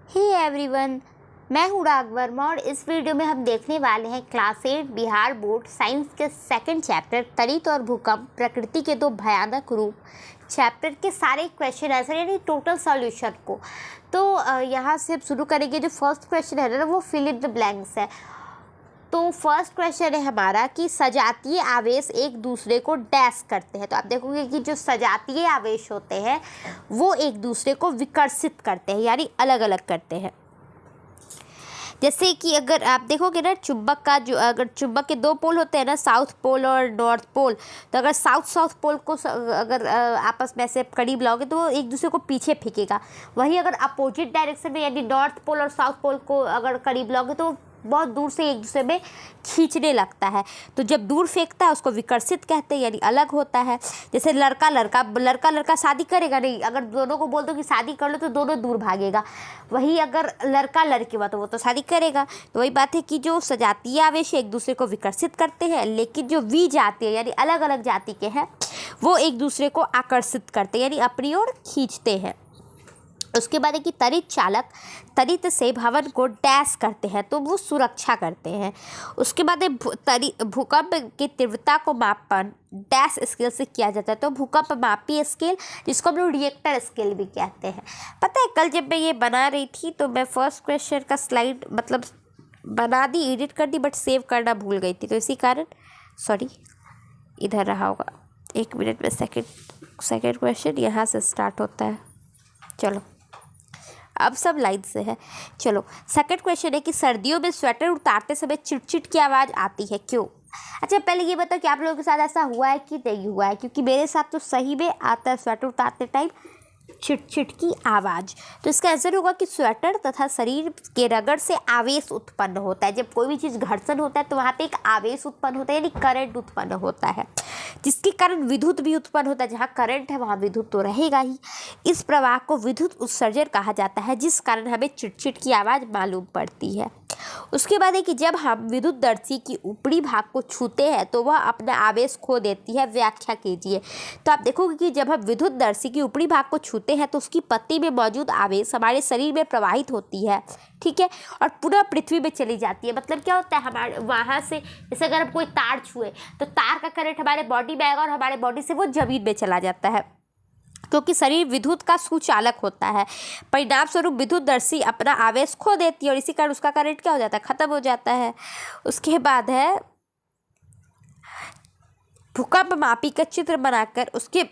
Hey everyone, मैं हूँ राग वर्मा और इस वीडियो में हम देखने वाले हैं क्लास 8 बिहार बोर्ड साइंस के सेकंड चैप्टर तड़ित और भूकंप प्रकृति के दो भयानक रूप चैप्टर के सारे क्वेश्चन आंसर यानी टोटल सॉल्यूशन को। तो यहाँ से हम शुरू करेंगे। जो फर्स्ट क्वेश्चन है ना वो फिल इन द ब्लैंक्स है। तो फर्स्ट क्वेश्चन है हमारा कि सजातीय आवेश एक दूसरे को डैश करते हैं। तो आप देखोगे कि जो सजातीय आवेश होते हैं वो एक दूसरे को विकर्षित करते हैं यानी अलग अलग करते हैं। जैसे कि अगर आप देखोगे ना चुंबक का जो अगर चुंबक के दो पोल होते हैं ना, साउथ पोल और नॉर्थ पोल, तो अगर साउथ पोल को अगर आपस में ऐसे करीब लाओगे तो वो एक दूसरे को पीछे फेंकेगा। वही अगर अपोजिट डायरेक्शन में यानी नॉर्थ पोल और साउथ पोल को अगर करीब लाओगे तो बहुत दूर से एक दूसरे में खींचने लगता है। तो जब दूर फेंकता है उसको विकर्षित कहते हैं यानी अलग होता है। जैसे लड़का शादी करेगा नहीं, अगर दोनों को बोल दो कि शादी कर लो तो दोनों दूर भागेगा। वही अगर लड़का लड़की हुआ तो वो तो शादी करेगा। तो वही बात है कि जो सजातीय आवेश एक दूसरे को विकर्षित करते हैं, लेकिन जो विजातीय यानी अलग अलग जाति के हैं वो एक दूसरे को आकर्षित करते हैं यानी अपनी ओर खींचते हैं। उसके बाद है कि तड़ित चालक तड़ित से भवन को डैश करते हैं तो वो सुरक्षा करते हैं। उसके बाद भूकंप की तीव्रता को मापन डैश स्केल से किया जाता है। तो भूकंप मापी स्केल जिसको हम लोग रिएक्टर स्केल भी कहते हैं। पता है कल जब मैं ये बना रही थी तो मैं फर्स्ट क्वेश्चन का स्लाइड मतलब बना दी, एडिट कर दी, बट सेव करना भूल गई थी। तो इसी कारण सॉरी, इधर रहा होगा। एक मिनट में सेकेंड क्वेश्चन यहाँ से स्टार्ट होता है। चलो अब सब लाइन से है। चलो सेकंड क्वेश्चन है कि सर्दियों में स्वेटर उतारते समय चिटचिट की आवाज़ आती है, क्यों? अच्छा पहले ये बताओ कि आप लोगों के साथ ऐसा हुआ है कि नहीं हुआ है, क्योंकि मेरे साथ तो सही में आता है स्वेटर उतारते टाइम चिटचिट की आवाज़। तो इसका आंसर होगा कि स्वेटर तथा शरीर के रगड़ से आवेश उत्पन्न होता है। जब कोई भी चीज़ घर्षण होता है तो वहाँ पे एक आवेश उत्पन्न होता है यानी करंट उत्पन्न होता है, जिसके कारण विद्युत भी उत्पन्न होता है। जहाँ करंट है वहाँ विद्युत तो रहेगा ही। इस प्रवाह को विद्युत उत्सर्जन कहा जाता है, जिस कारण हमें चिटचिट की आवाज़ मालूम पड़ती है। उसके बाद है कि जब हम विद्युतदर्शी की ऊपरी भाग को छूते हैं तो वह अपना आवेश खो देती है। व्याख्या कीजिए। तो आप देखोगे कि जब हम विद्युतदर्शी की ऊपरी भाग को छूते हैं तो उसकी पत्ती में मौजूद आवेश हमारे शरीर में प्रवाहित होती है, ठीक है, और पुनः पृथ्वी में चली जाती है। मतलब क्या होता है, हमारे वहाँ से जैसे अगर हम कोई तार छुए तो तार का करंट हमारे बॉडी में आएगा और हमारे बॉडी से वो जमीन में चला जाता है, क्योंकि शरीर विद्युत का सुचालक होता है। परिणाम स्वरूप विद्युतदर्शी अपना आवेश खो देती है और इसी कारण उसका करंट क्या हो जाता है, खत्म हो जाता है। उसके बाद है भूकंप मापी का चित्र बनाकर उसके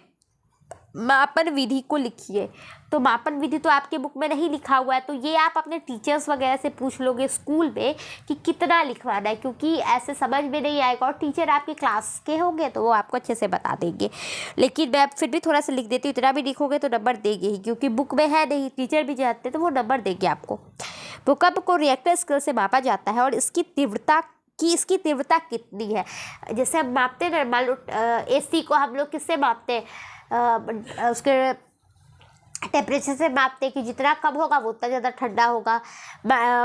मापन विधि को लिखिए। तो मापन विधि तो आपके बुक में नहीं लिखा हुआ है, तो ये आप अपने टीचर्स वगैरह से पूछ लोगे स्कूल में कि कितना लिखवाना है, क्योंकि ऐसे समझ में नहीं आएगा और टीचर आपके क्लास के होंगे तो वो आपको अच्छे से बता देंगे। लेकिन मैं फिर भी थोड़ा सा लिख देती हूँ, इतना भी लिखोगे तो नंबर देंगे ही, क्योंकि बुक में है नहीं, टीचर भी जानते तो वो नंबर देंगे आपको। भूकंप को रिएक्टर स्केल से मापा जाता है और इसकी तीव्रता कितनी है। जैसे हम मापते हैं मान लो AC को हम लोग किससे मापते हैं, उसके टेम्परेचर से मापते हैं कि जितना कम होगा वो उतना ज़्यादा ठंडा होगा।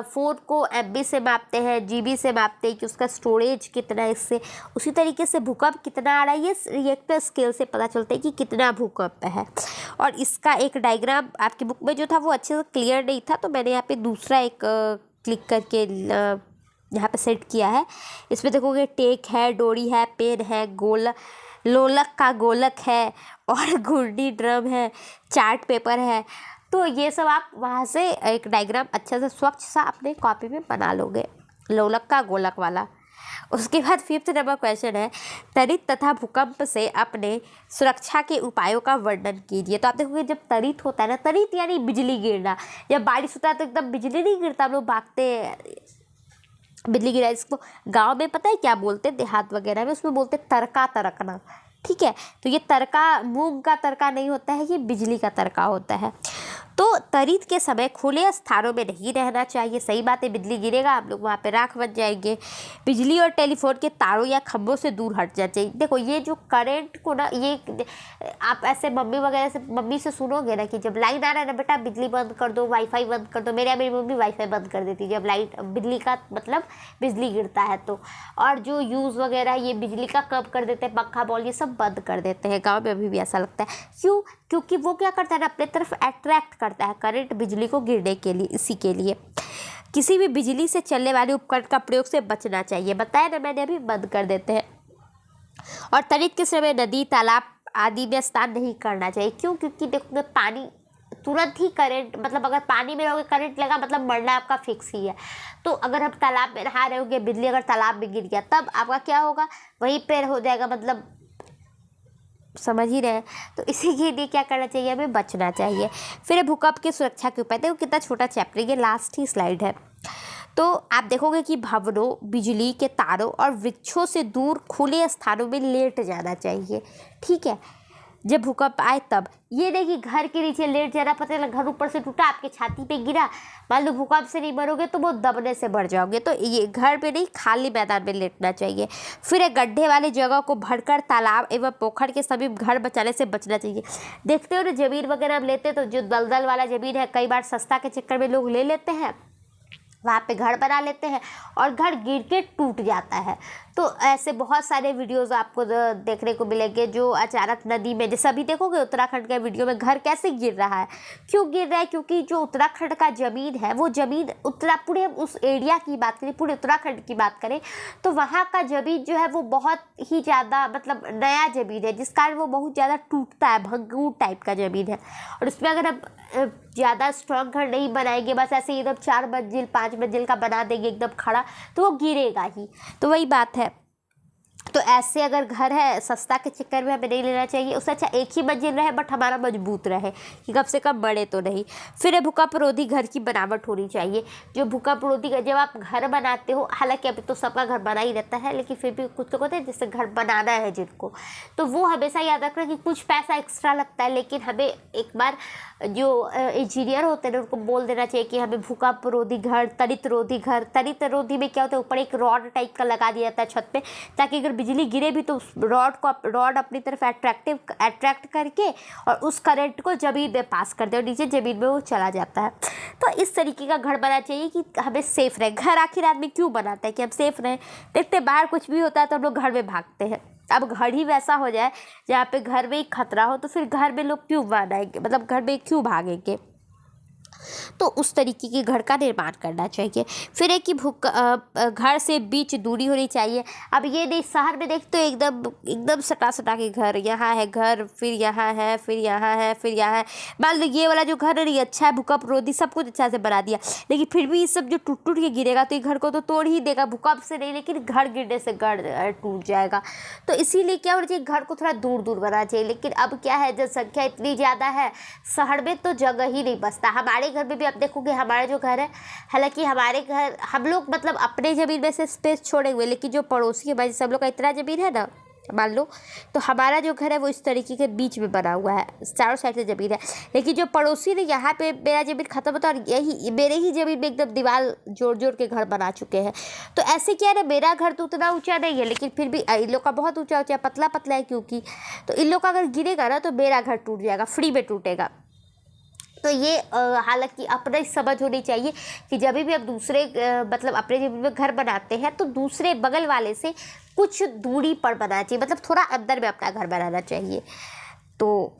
फ़ोन को MB से मापते हैं, GB से मापते हैं कि उसका स्टोरेज कितना है। इससे उसी तरीके से भूकंप कितना आ रहा है ये रिएक्टर स्केल से पता चलता है कि कितना भूकंप है। और इसका एक डायग्राम आपकी बुक में जो था वो अच्छे से क्लियर नहीं था, तो मैंने यहाँ पे दूसरा एक क्लिक करके यहाँ पे सेट किया है। इसमें देखोगे टेक है, डोरी है, पेन है, लोलक का गोलक है और घुंडी ड्रम है, चार्ट पेपर है। तो ये सब आप वहाँ से एक डायग्राम अच्छे से स्वच्छ सा अपने कॉपी में बना लोगे, लोलक का गोलक वाला। उसके बाद 5th नंबर क्वेश्चन है तड़ित तथा भूकंप से अपने सुरक्षा के उपायों का वर्णन कीजिए। तो आप देखोगे जब तड़ित होता है ना, तड़ित यानी बिजली गिरना, जब बारिश होता है तो एकदम बिजली नहीं गिरता, हम लोग भागते बिजली गिरा। इसको गांव में पता है क्या बोलते हैं, देहात वगैरह में उसमें बोलते तड़का तड़कना, ठीक है। तो ये तड़का मूंग का तड़का नहीं होता है, ये बिजली का तड़का होता है। तो तड़ित के समय खुले स्थानों में नहीं रहना चाहिए। सही बात है, बिजली गिरेगा हम लोग वहाँ पे राख बन जाएंगे। बिजली और टेलीफोन के तारों या खंभों से दूर हट जाना चाहिए। देखो ये जो करंट को ना, ये आप ऐसे मम्मी से सुनोगे ना कि जब लाइन आ रहा है ना बेटा बिजली बंद कर दो, वाईफाई बंद कर दो। मेरी मम्मी वाईफाई बंद कर देती है जब लाइट बिजली का मतलब बिजली गिरता है तो। और जो यूज़ वगैरह ये बिजली का कब कर देते हैं, पंखा बॉल ये सब बंद कर देते हैं। गाँव में अभी भी ऐसा लगता है। क्यों? क्योंकि वो क्या करता है ना, अपने तरफ अट्रैक्ट करता है करंट, बिजली को गिरने के लिए। इसी के लिए किसी भी बिजली से चलने वाले उपकरण का प्रयोग से बचना चाहिए। बताया ना मैंने अभी, बंद कर देते हैं। और तनित के समय नदी, तालाब आदि में स्नान नहीं करना चाहिए। क्यों? क्योंकि देखोगे पानी तुरंत ही करंट, मतलब अगर पानी में रहोगे करंट लगा मतलब मरना आपका फिक्स ही है। तो अगर हम तालाब में नहा रहे होंगे, बिजली अगर तालाब में गिर गया तब आपका क्या होगा, वहीं पर हो जाएगा, मतलब समझ ही रहे। तो इसी के लिए क्या करना चाहिए, हमें बचना चाहिए। फिर भूकंप की सुरक्षा के उपाय, देखो कितना छोटा चैप्टर, ये लास्ट ही स्लाइड है। तो आप देखोगे कि भवनों, बिजली के तारों और वृक्षों से दूर खुले स्थानों में लेट जाना चाहिए। ठीक है, जब भूकंप आए तब ये नहीं कि घर के नीचे लेट जाना, पता चला घर ऊपर से टूटा, आपके छाती पे गिरा, मान लो भूकंप से नहीं मरोगे तो वो दबने से मर जाओगे। तो ये घर पे नहीं, खाली मैदान में लेटना चाहिए। फिर गड्ढे वाली जगह को भरकर तालाब एवं पोखर के समीप घर बचाने से बचना चाहिए। देखते हो ना, जमीन वगैरह हम लेते तो जो दलदल वाला जमीन है, कई बार सस्ता के चक्कर में लोग ले लेते हैं, वहाँ पे घर बना लेते हैं और घर गिर के टूट जाता है। तो ऐसे बहुत सारे वीडियोस आपको देखने को मिलेंगे जो अचानक नदी में, जैसे अभी देखोगे उत्तराखंड के वीडियो में घर कैसे गिर रहा है। क्यों गिर रहा है? क्योंकि जो उत्तराखंड का ज़मीन है वो ज़मीन पूरे उस एरिया की बात करें, पूरे उत्तराखंड की बात करें तो वहाँ का ज़मीन जो है वो बहुत ही ज़्यादा मतलब नया ज़मीन है, जिस कारण वो बहुत ज़्यादा टूटता है, भंगूर टाइप का ज़मीन है। और उसमें अगर अब ज़्यादा स्ट्रॉन्ग घर नहीं बनाएंगे, बस ऐसे एकदम 4 मंजिल 5 मंजिल का बना देंगे एकदम खड़ा, तो वो गिरेगा ही। तो वही बात है। तो ऐसे अगर घर है, सस्ता के चक्कर में हमें नहीं लेना चाहिए। उससे अच्छा एक ही मंजिल रहे बट हमारा मजबूत रहे, कि कम से कम बड़े तो नहीं। फिर भूकंप रोधी घर की बनावट होनी चाहिए। जो भूकंप रोधी घर, जब आप घर बनाते हो, हालांकि अभी तो सबका घर बना ही रहता है, लेकिन फिर भी कुछ लोग होते हैं जिससे घर बनाना है जिनको, तो वो हमेशा याद रखना कि कुछ पैसा एक्स्ट्रा लगता है, लेकिन हमें एक बार जो इंजीनियर होते हैं उनको बोल देना चाहिए कि हमें भूकंप रोधी घर, तनित रोधी घर। तनित रोधी में क्या होता है, ऊपर एक रॉड टाइप का लगा दिया जाता है छत पे, ताकि अगर बिजली गिरे भी तो उस रॉड अपनी तरफ अट्रैक्ट करके और उस करंट को जमीन में पास कर दे और नीचे जमीन में वो चला जाता है। तो इस तरीके का घर बनाना चाहिए कि हमें सेफ रहे। घर आखिर आदमी क्यों बनाता है, कि हम सेफ रहें। देखते बाहर कुछ भी होता है तो हम लोग घर में भागते हैं। अब घर ही वैसा हो जाए जहाँ पे घर में ही खतरा हो, तो फिर घर में लोग क्यों बनाएंगे, मतलब घर में क्यों भागेंगे। तो उस तरीके के घर का निर्माण करना चाहिए। फिर एक कि घर से बीच दूरी होनी चाहिए। अब ये नहीं, शहर में देखते हो एकदम सटा सटा के घर, यहाँ है घर, फिर यहाँ है, फिर यहाँ है, फिर यहाँ है। मान लो ये वाला जो घर है अच्छा है, भूकंप रोधी, सब कुछ अच्छा से बना दिया, लेकिन फिर भी ये सब जो टूट टूट के गिरेगा तो ये घर को तो तोड़ ही देगा, भूकंप से नहीं लेकिन घर गिरने से घर टूट जाएगा। तो इसीलिए क्या होना चाहिए, घर को थोड़ा दूर दूर बनाना चाहिए। लेकिन अब क्या है, जनसंख्या इतनी ज़्यादा है, शहर में तो जगह ही नहीं बचता। हमारे घर में भी आप देखोगे, हमारा जो घर है, हालांकि हमारे घर हम लोग मतलब अपने ज़मीन में से स्पेस छोड़े हुए, लेकिन जो पड़ोसी है भाई, सब लोग का इतना ज़मीन है ना, मान लो, तो हमारा जो घर है वो इस तरीके के बीच में बना हुआ है, चारों साइड से ज़मीन है। लेकिन जो पड़ोसी ने यहाँ पे मेरा ज़मीन खत्म होता है और यही मेरे ही ज़मीन में एकदम दीवार जोड़ जोड़ के घर बना चुके हैं। तो ऐसे क्या है ना, मेरा घर तो उतना ऊंचा नहीं है, लेकिन फिर भी इन लोग का बहुत ऊंचा ऊंचा पतला पतला है, क्योंकि तो इन लोग का अगर गिरेगा ना तो मेरा घर टूट जाएगा, फ्री में टूटेगा। तो ये हालांकि अपना ही समझ होनी चाहिए कि जब भी आप दूसरे मतलब अपने ज़मीन में घर बनाते हैं तो दूसरे बगल वाले से कुछ दूरी पर बनाना चाहिए, मतलब थोड़ा अंदर में अपना घर बनाना चाहिए। तो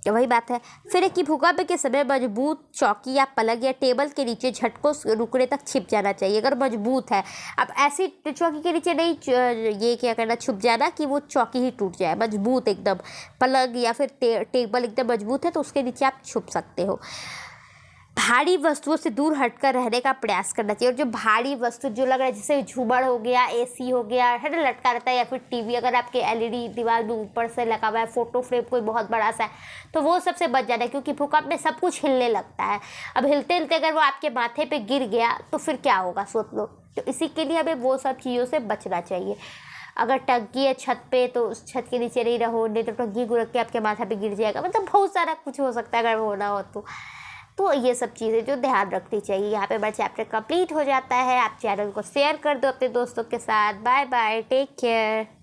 वही बात है। फिर एक कि भूकंप के समय मजबूत चौकी या पलंग या टेबल के नीचे झटकों रुकने तक छिप जाना चाहिए, अगर मजबूत है। अब ऐसी चौकी के नीचे नहीं ये क्या करना, छुप जाना कि वो चौकी ही टूट जाए। मजबूत एकदम पलंग या फिर टेबल एकदम मजबूत है तो उसके नीचे आप छुप सकते हो। भारी वस्तुओं से दूर हटकर रहने का प्रयास करना चाहिए। और जो भारी वस्तु जो लग रहा है, जैसे झूमर हो गया, एसी हो गया, है ना, लटका रहता है, या फिर टीवी अगर आपके एलईडी दीवार में ऊपर से लगा हुआ है, फोटो फ्रेम कोई बहुत बड़ा सा है, तो वो सबसे बच जाना है, क्योंकि भूकंप में सब कुछ हिलने लगता है। अब हिलते हिलते अगर वो आपके माथे पे गिर गया तो फिर क्या होगा, सोच लो। तो इसी के लिए हमें वो सब चीज़ों से बचना चाहिए। अगर टंकी है छत पे तो उस छत के नीचे नहीं रहो, नहीं तो टंकी गुरक के आपके माथा पे गिर जाएगा, मतलब बहुत सारा कुछ हो सकता है अगर होना हो तो ये सब चीज़ें जो ध्यान रखनी चाहिए। यहाँ पे हमारा चैप्टर कंप्लीट हो जाता है। आप चैनल को शेयर कर दो अपने दोस्तों के साथ। Bye bye, take care.